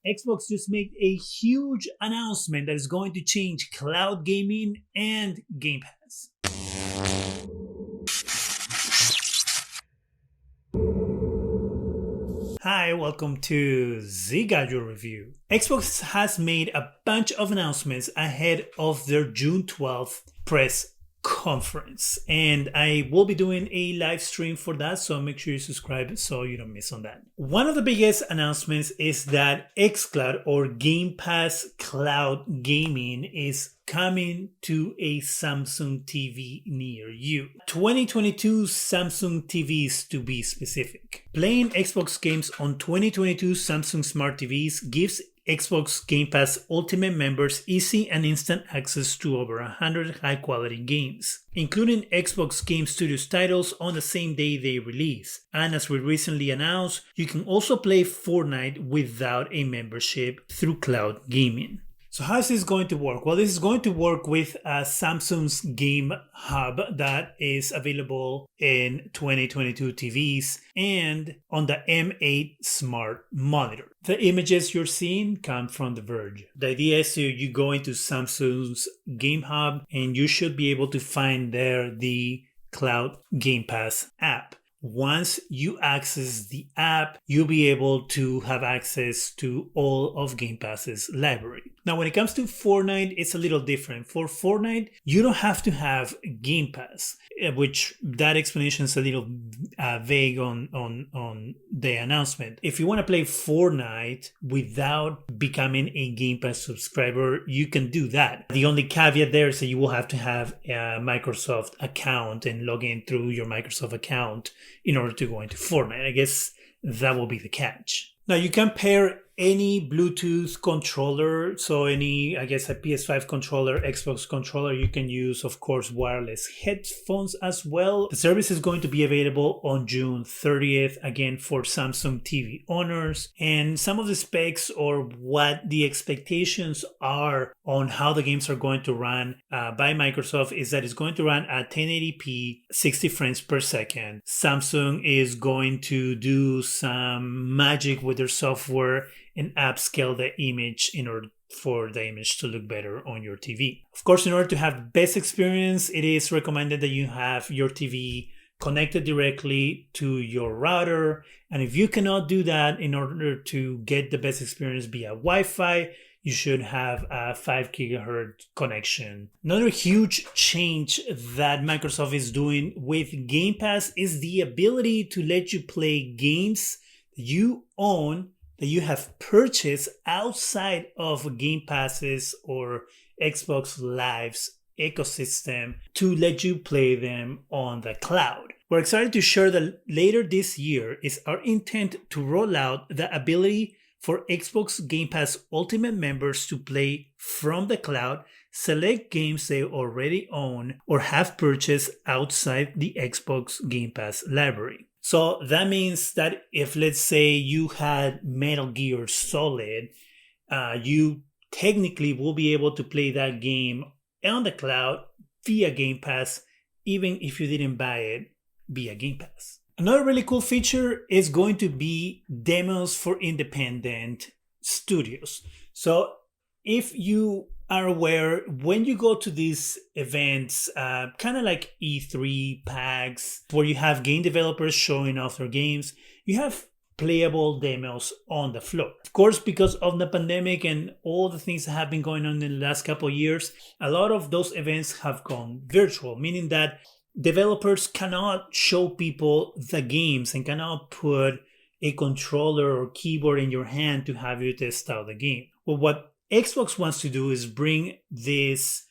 Xbox just made a huge announcement that is going to change cloud gaming and Game Pass. Hi, welcome to Zgadgetreview. Xbox has made a bunch of announcements ahead of their June 12th press conference, and I will be doing a live stream for that, so make sure you subscribe so you don't miss on that. One of the biggest announcements is that XCloud, or Game Pass Cloud Gaming, is coming to a Samsung TV near you. 2022 Samsung TVs to be specific. Playing Xbox games on 2022 Samsung Smart TVs gives Xbox Game Pass Ultimate members easy and instant access to over 100 high-quality games, including Xbox Game Studios titles on the same day they release. And as we recently announced, you can also play Fortnite without a membership through cloud gaming. So how is this going to work? Well, this is going to work with Samsung's Game Hub that is available in 2022 TVs and on the M8 Smart Monitor. The images you're seeing come from The Verge. The idea is you go into Samsung's Game Hub and you should be able to find there the Cloud Game Pass app. Once you access the app, you'll be able to have access to all of Game Pass's library. Now, when it comes to Fortnite, it's a little different. For Fortnite, you don't have to have Game Pass, which that explanation is a little vague on the announcement. If you want to play Fortnite without becoming a Game Pass subscriber, you can do that. The only caveat there is that you will have to have a Microsoft account and log in through your Microsoft account in order to go into Fortnite. I guess that will be the catch. Now, you can pair any Bluetooth controller, so any, I guess, a PS5 controller, Xbox controller. You can use, of course, wireless headphones as well. The service is going to be available on June 30th, again, for Samsung TV owners. And some of the specs or what the expectations are on how the games are going to run by Microsoft is that it's going to run at 1080p, 60 frames per second. Samsung is going to do some magic with their software and upscale the image in order for the image to look better on your TV. Of course, in order to have the best experience, it is recommended that you have your TV connected directly to your router. And if you cannot do that, in order to get the best experience via Wi-Fi, you should have a 5 gigahertz connection. Another huge change that Microsoft is doing with Game Pass is the ability to let you play games that you own, that you have purchased outside of Game Pass's or Xbox Live's ecosystem, to let you play them on the cloud. We're excited to share that later this year is our intent to roll out the ability for Xbox Game Pass Ultimate members to play from the cloud, select games they already own or have purchased outside the Xbox Game Pass library. So that means that if, let's say, you had Metal Gear Solid, you technically will be able to play that game on the cloud via Game Pass, even if you didn't buy it via Game Pass. Another really cool feature is going to be demos for independent studios. So if you are aware, when you go to these events, kind of like E3 PAX, where you have game developers showing off their games, you have playable demos on the floor. Of course, because of the pandemic and all the things that have been going on in the last couple of years, a lot of those events have gone virtual, meaning that developers cannot show people the games and cannot put a controller or keyboard in your hand to have you test out the game. Well, what Xbox wants to do is bring these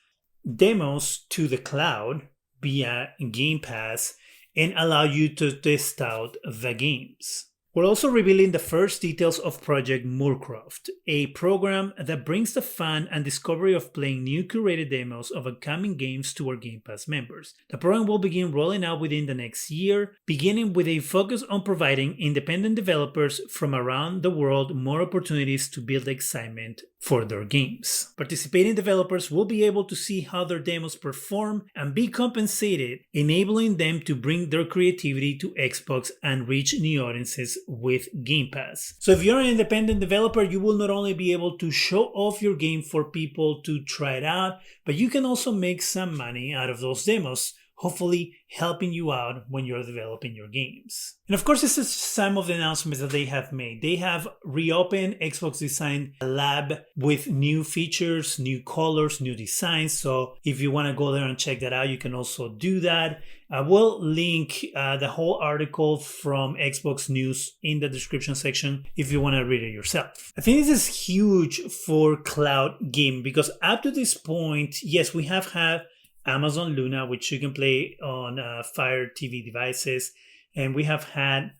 demos to the cloud via Game Pass and allow you to test out the games. We're also revealing the first details of Project Moorcroft, a program that brings the fun and discovery of playing new curated demos of upcoming games to our Game Pass members. The program will begin rolling out within the next year, beginning with a focus on providing independent developers from around the world more opportunities to build excitement for their games. Participating developers will be able to see how their demos perform and be compensated, enabling them to bring their creativity to Xbox and reach new audiences with Game Pass. So if you're an independent developer, you will not only be able to show off your game for people to try it out, but you can also make some money out of those demos, hopefully helping you out when you're developing your games. And of course, this is some of the announcements that they have made. They have reopened Xbox Design Lab with new features, new colors, new designs. So if you want to go there and check that out, you can also do that. I will link the whole article from Xbox News in the description section if you want to read it yourself. I think this is huge for cloud gaming because up to this point, yes, we have had Amazon Luna, which you can play on Fire TV devices. And we have had,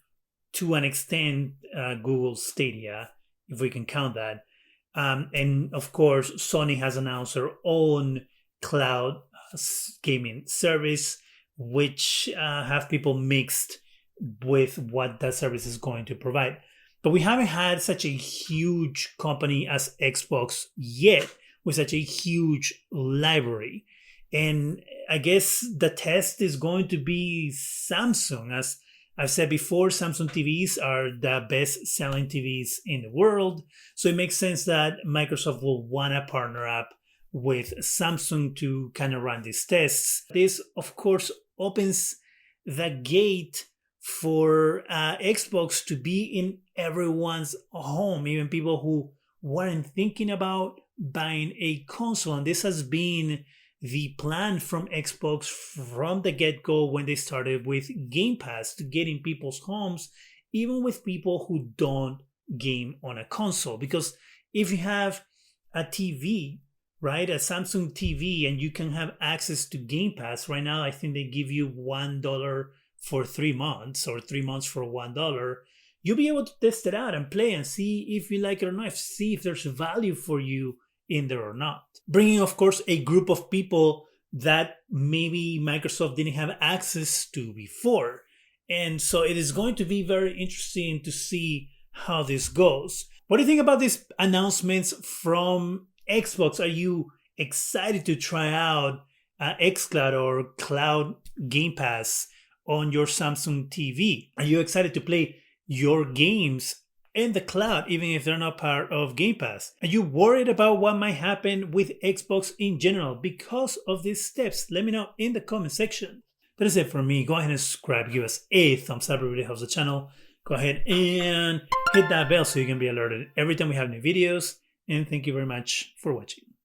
to an extent, Google Stadia, if we can count that. And of course, Sony has announced their own cloud gaming service, which have people mixed with what that service is going to provide. But we haven't had such a huge company as Xbox yet, with such a huge library. And I guess the test is going to be Samsung. As I've said before, Samsung TVs are the best selling TVs in the world. So it makes sense that Microsoft will want to partner up with Samsung to kind of run these tests. This, of course, opens the gate for Xbox to be in everyone's home, even people who weren't thinking about buying a console. And this has been the plan from Xbox from the get-go when they started with Game Pass, to get in people's homes, even with people who don't game on a console. Because if you have a TV, right, a Samsung TV, and you can have access to Game Pass, right now I think they give you $1 for 3 months, or 3 months for $1. You'll be able to test it out and play and see if you like it or not, see if there's value for you in there or not. Bringing, of course, a group of people that maybe Microsoft didn't have access to before. And so it is going to be very interesting to see how this goes. What do you think about these announcements from Xbox? Are you excited to try out XCloud or Cloud Game Pass on your Samsung TV? Are you excited to play your games in the cloud, even if they're not part of Game Pass? Are you worried about what might happen with Xbox in general because of these steps? Let me know in the comment section. That is it for me. Go ahead and subscribe, give us a thumbs up, it really helps the channel. Go ahead and hit that bell so you can be alerted every time we have new videos. And thank you very much for watching.